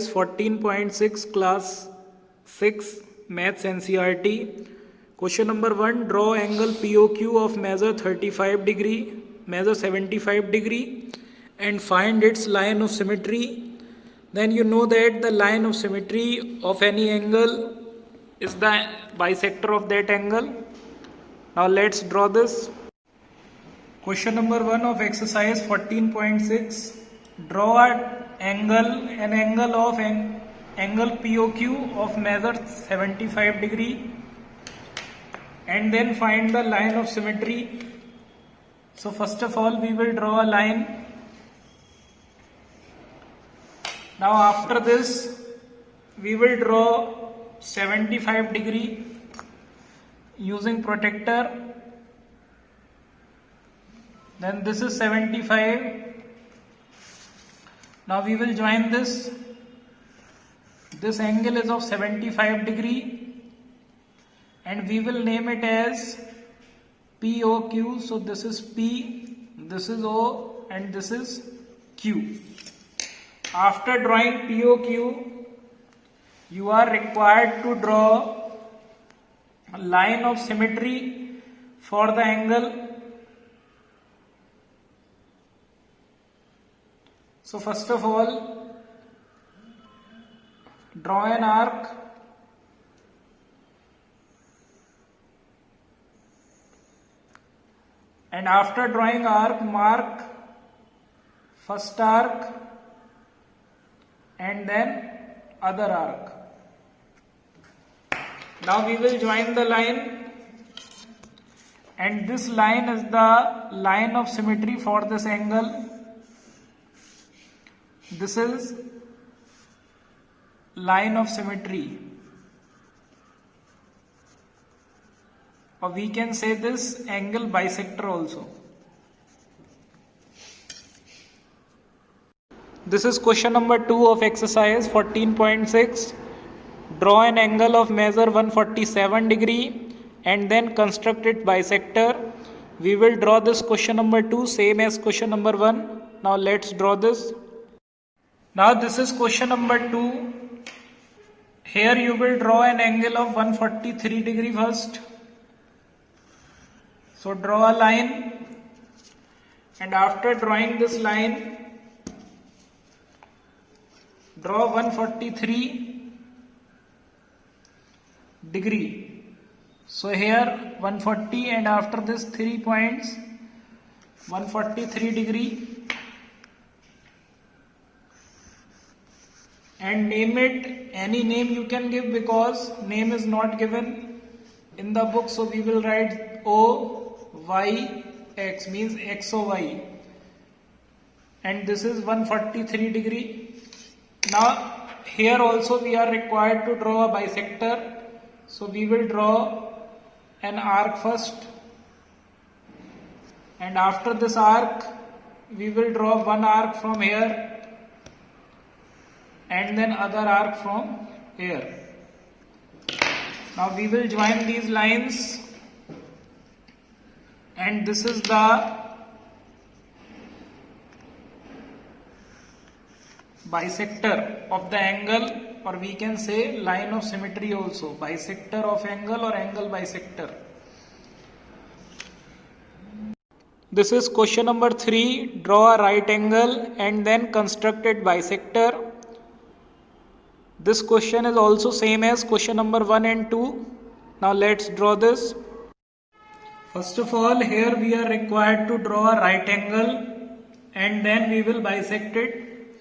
14.6 class 6 maths NCERT. Question number 1, draw angle POQ of measure 35 degree, measure 75 degree and find its line of symmetry. Then you know that the line of symmetry of any angle is the bisector of that angle. Now let's draw this. Question number 1 of exercise 14.6. Draw an angle of angle POQ of measure 75 degree and then find the line of symmetry. So first of all we will draw a line. Now after this we will draw 75 degree using protractor. Then this is 75. Now we will join this. This angle is of 75 degree and we will name it as POQ. So this is P, this is O and this is Q. After drawing POQ, you are required to draw a line of symmetry for the angle. So first of all, draw an arc and after drawing arc, mark first arc and then other arc. Now we will join the line and this line is the line of symmetry for this angle. This is line of symmetry, or we can say this angle bisector also. This is question number 2 of exercise 14.6. Draw an angle of measure 147 degree and then construct it bisector. We will draw this question number 2 same as question number 1. Now let's draw this. Now this is question number 2. Here you will draw an angle of 143 degree first. So draw a line and after drawing this line, draw 143 degree. So here 140 and after this 3 points, 143 degree. And name it any name you can give because name is not given in the book. So we will write O, Y, X means X O Y. And this is 143 degree. Now here also we are required to draw a bisector. So we will draw an arc first. And after this arc we will draw one arc from here and then other arc from here. Now we will join these lines and this is the bisector of the angle, or we can say line of symmetry also, bisector of angle or angle bisector. This is question number 3. Draw a right angle and then construct it bisector. This question is also same as question number 1 and 2. Now let's draw this. First of all, here we are required to draw a right angle and then we will bisect it.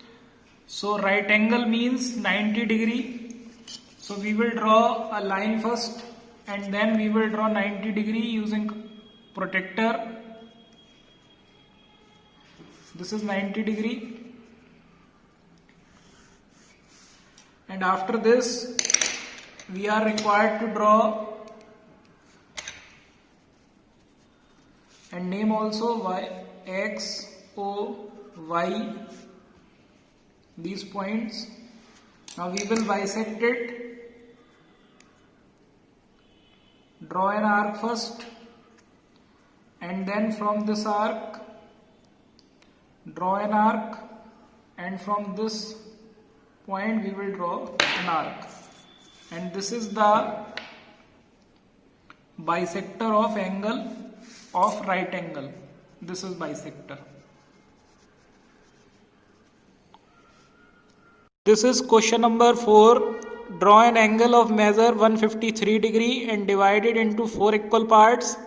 So right angle means 90 degree. So we will draw a line first and then we will draw 90 degree using protractor. This is 90 degree. And after this, we are required to draw and name also Y, X, O, Y, these points. Now we will bisect it. Draw an arc first and then from this arc draw an arc and from this point we will draw an arc, and this is the bisector of angle of right angle. This is bisector. This is question number 4. Draw an angle of measure 153 degree and divide it into 4 equal parts.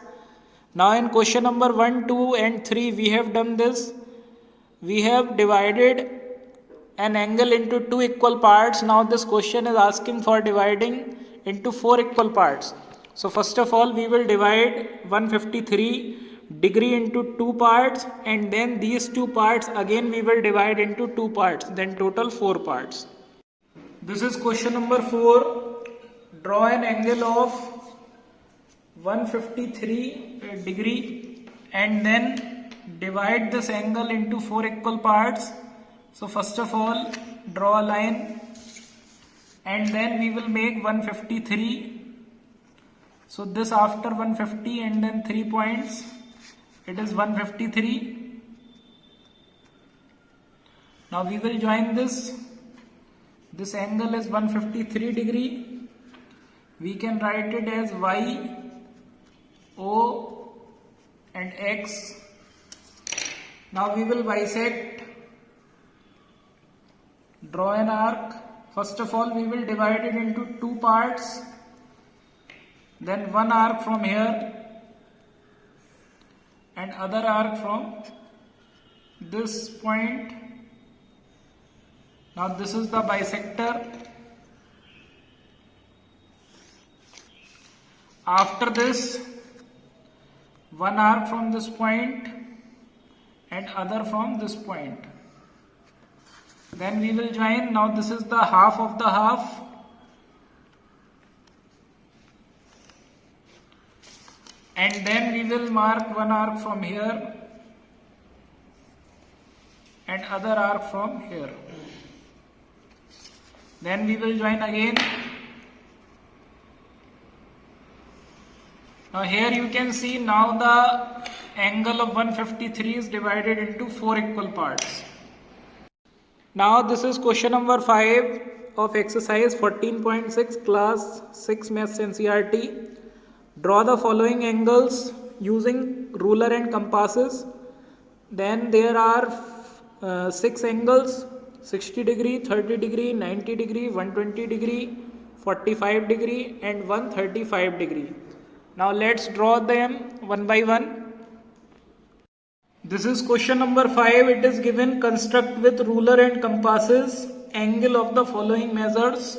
Now in question number 1, 2 and 3 we have done this. We have divided an angle into 2 equal parts. Now this question is asking for dividing into 4 equal parts. So first of all we will divide 153 degree into 2 parts, and then these 2 parts again we will divide into 2 parts, then total 4 parts. This is question number 4. Draw an angle of 153 degree and then divide this angle into 4 equal parts. So first of all draw a line, and then we will make 153. So this after 150 and then 3 points, it is 153. Now we will join this. This angle is 153 degree. We can write it as Y, O and X. Now we will bisect. Draw an arc. First of all we will divide it into 2 parts. Then one arc from here and other arc from this point. Now this is the bisector. After this, one arc from this point and other from this point. Then we will join. Now this is the half of the half. And then we will mark one arc from here and other arc from here. Then we will join again. Now here you can see now the angle of 153 is divided into 4 equal parts. Now this is question number 5 of exercise 14.6 class 6 maths NCERT. Draw the following angles using ruler and compasses. Then there are 6 angles: 60 degree, 30 degree, 90 degree, 120 degree, 45 degree and 135 degree. Now let's draw them one by one. This is question number 5. It is given: construct with ruler and compasses angle of the following measures.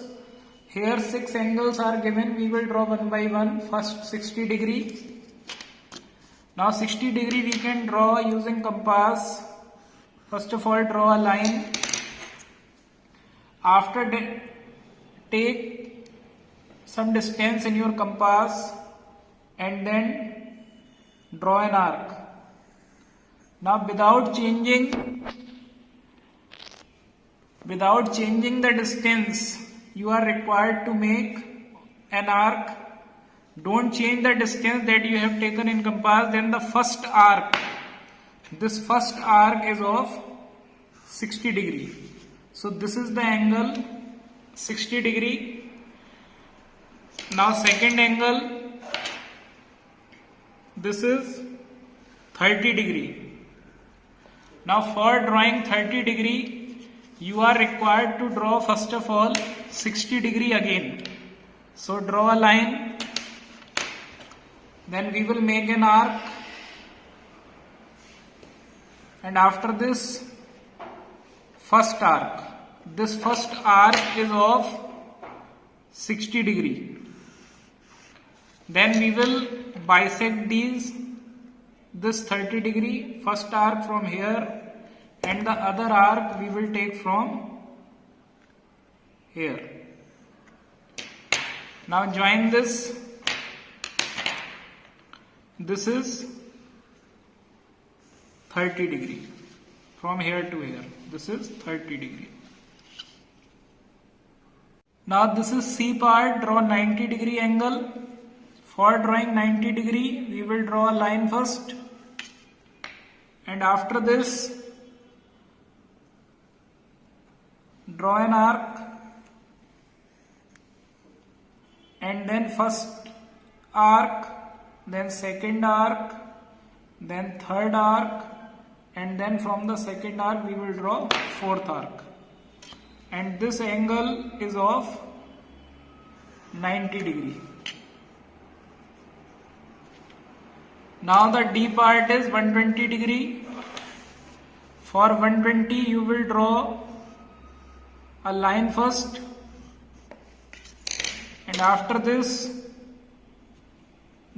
Here 6 angles are given. We will draw one by one. First 60 degree. Now 60 degree we can draw using compass. First of all draw a line. After take some distance in your compass and then draw an arc. Now without changing the distance, you are required to make an arc. Don't change the distance that you have taken in compass. Then the first arc, this first arc is of 60 degree. So this is the angle 60 degree. Now second angle, this is 30 degree. Now for drawing 30 degree, you are required to draw first of all 60 degree again. So draw a line. Then we will make an arc. And after this, first arc. This first arc is of 60 degree. Then we will bisect this 30 degree, first arc from here and the other arc we will take from here. Now join this. This is 30 degree. From here to here, this is 30 degree. Now this is C part. Draw 90 degree angle. For drawing 90 degree, we will draw a line first, and after this draw an arc, and then first arc, then second arc, then third arc, and then from the second arc we will draw fourth arc, and this angle is of 90 degree. Now the D part is 120 degree. For 120 you will draw a line first, and after this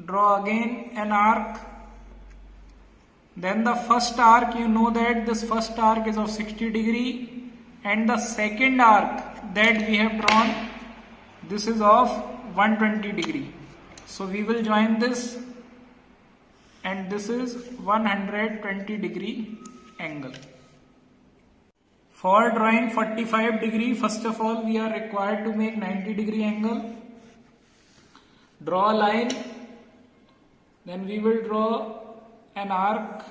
draw again an arc. Then the first arc, you know that this first arc is of 60 degree, and the second arc that we have drawn, this is of 120 degree. So we will join this, and this is 120 degree angle. For drawing 45 degree, first of all we are required to make 90 degree angle. Draw a line, then we will draw an arc,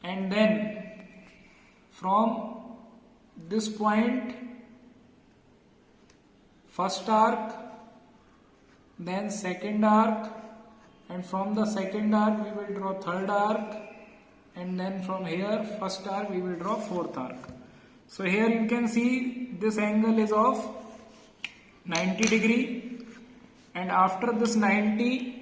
and then from this point first arc, then second arc, and from the second arc we will draw third arc, and then from here first arc we will draw fourth arc. So here you can see this angle is of 90 degree, and after this 90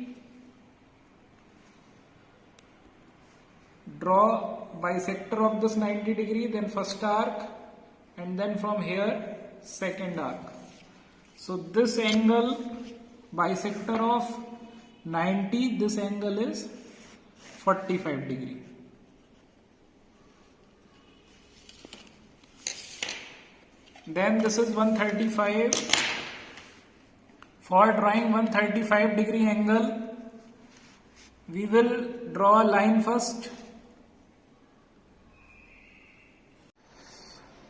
draw bisector of this 90 degree, then first arc, and then from here second arc. So this angle bisector of 90, this angle is 45 degree. Then this is 135. For drawing 135 degree angle, we will draw a line first.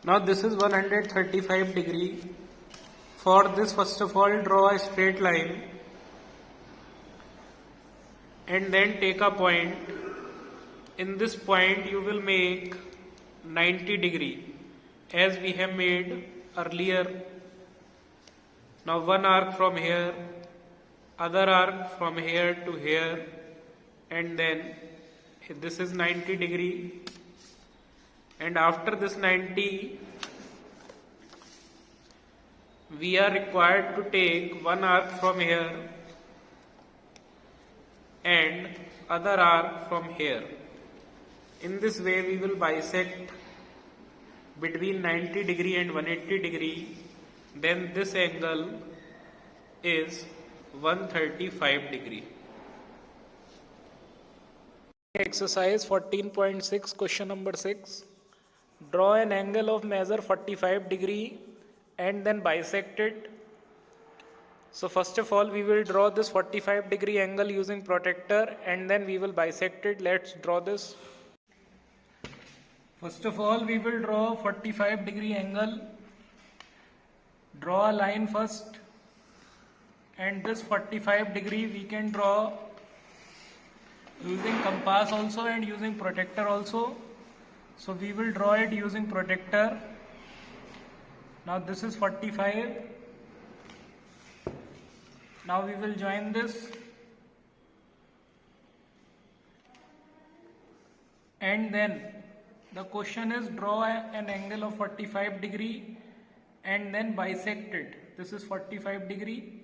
Now this is 135 degree. For this, first of all draw a straight line, and then take a point. In this point you will make 90 degree as we have made earlier. Now one arc from here, other arc from here to here, and then this is 90 degree, and after this 90 we are required to take one arc from here and other arc from here. In this way we will bisect between 90 degree and 180 degree. Then this angle is 135 degree. Exercise 14.6, question number 6. Draw an angle of measure 45 degree and then bisect it. So first of all we will draw this 45 degree angle using protractor, and then we will bisect it. Let's draw this. First of all we will draw 45 degree angle. Draw a line first, and this 45 degree we can draw using compass also and using protractor also. So we will draw it using protractor. Now this is 45. Now we will join this, and then the question is draw an angle of 45 degree and then bisect it. This is 45 degree.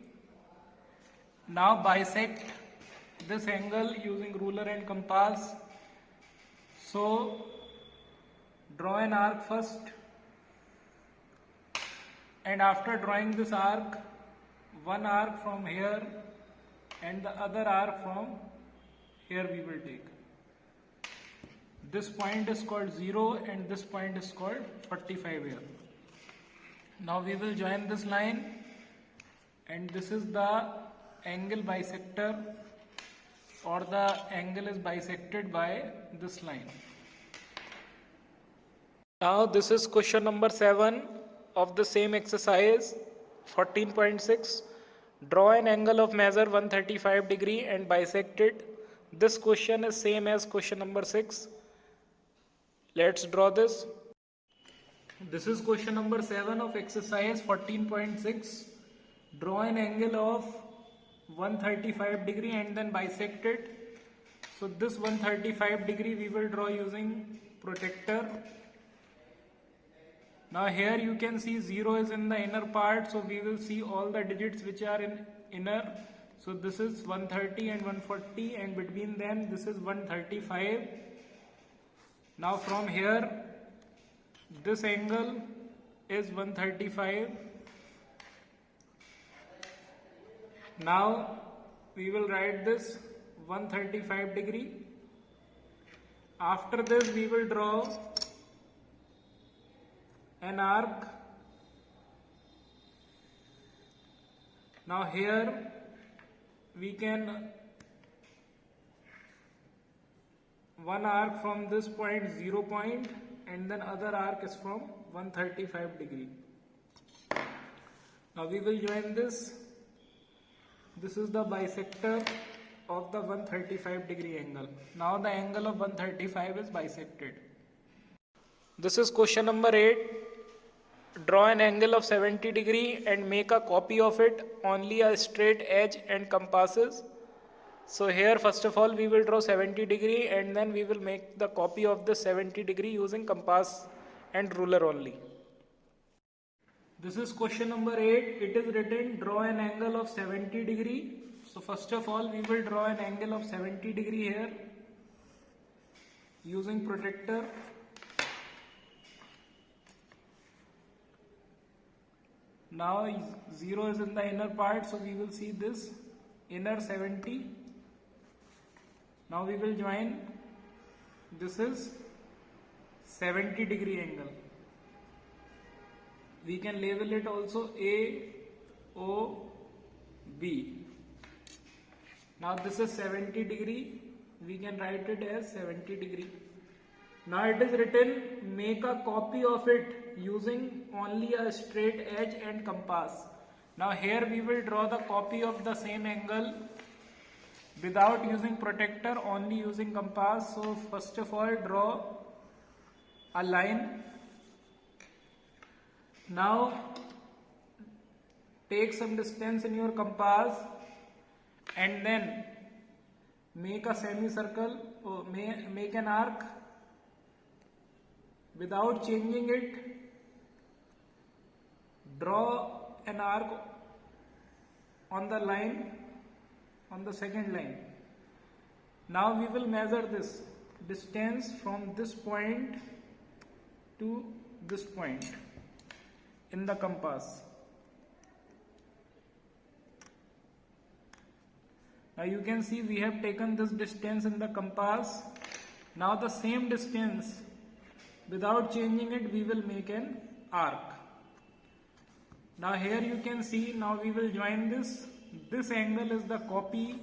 Now bisect this angle using ruler and compass. So draw an arc first, and after drawing this arc, one arc from here and the other arc from here we will take. This point is called 0 and this point is called 45 here. Now we will join this line, and this is the angle bisector, or the angle is bisected by this line. Now this is question number 7 of the same exercise 14.6. Draw an angle of measure 135 degree and bisect it. This question is same as question number 6. Let's draw this. This is question number 7 of exercise 14.6. Draw an angle of 135 degree and then bisect it. So this 135 degree we will draw using protractor. Now here you can see 0 is in the inner part, so we will see all the digits which are in inner. So this is 130 and 140, and between them this is 135. Now from here this angle is 135. Now we will write this 135 degree. After this we will draw an arc. Now here we can one arc from this point, 0 point, and then other arc is from 135 degree. Now we will join this. This is the bisector of the 135 degree angle. Now the angle of 135 is bisected. This is question number 8. Draw an angle of 70 degree and make a copy of it, only a straight edge and compasses. So here first of all we will draw 70 degree and then we will make the copy of the 70 degree using compass and ruler only. This is question number 8. It is written draw an angle of 70 degree. So first of all we will draw an angle of 70 degree here using protractor. Now 0 is in the inner part, so we will see this inner 70. Now we will join, this is 70 degree angle. We can label it also A, O, B. Now this is 70 degree, we can write it as 70 degree. Now it is written, make a copy of it using only a straight edge and compass. Now here we will draw the copy of the same angle without using protractor, only using compass. So first of all draw a line. Now take some distance in your compass and then make a semicircle or make an arc. Without changing it, draw an arc on the line, on the second line. Now we will measure this distance from this point to this point in the compass. Now you can see we have taken this distance in the compass. Now the same distance, without changing it, we will make an arc. Now here you can see, now we will join this. This angle is the copy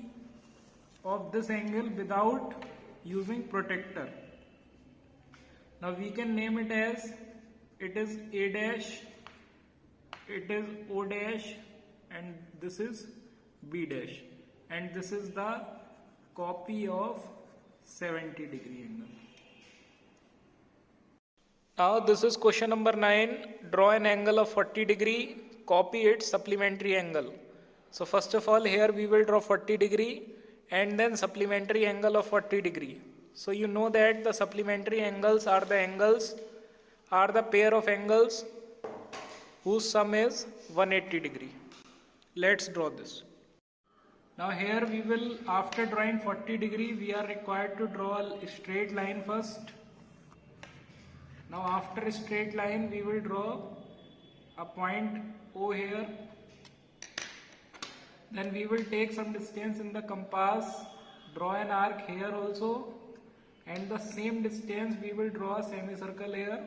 of this angle without using protractor. Now we can name it as, it is A dash, it is O dash, and this is B dash. And this is the copy of 70 degree angle. Now this is question number 9. Draw an angle of 40 degree, copy its supplementary angle. So first of all here we will draw 40 degree and then supplementary angle of 40 degree. So you know that the supplementary angles are the pair of angles whose sum is 180 degree. Let's draw this. Now here we will, after drawing 40 degree, we are required to draw a straight line first. Now after a straight line we will draw a point O here. Then we will take some distance in the compass, draw an arc here also, and the same distance we will draw a semicircle here.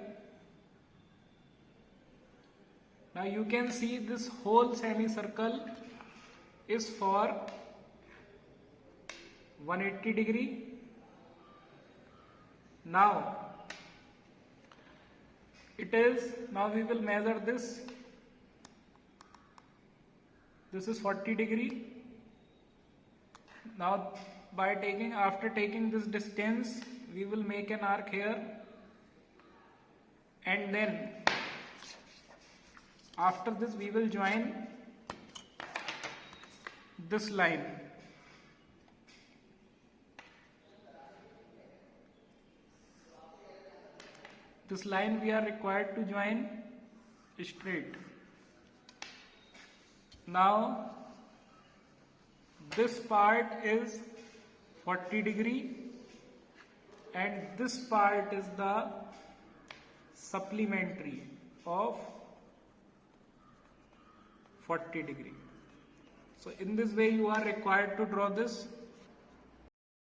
Now you can see this whole semicircle is for 180 degree. Now we will measure this. This is 40 degree. Now after taking this distance, we will make an arc here, and then After this we will join this line. This line we are required to join straight. Now this part is 40 degree and this part is the supplementary of 40 degree. So in this way you are required to draw this.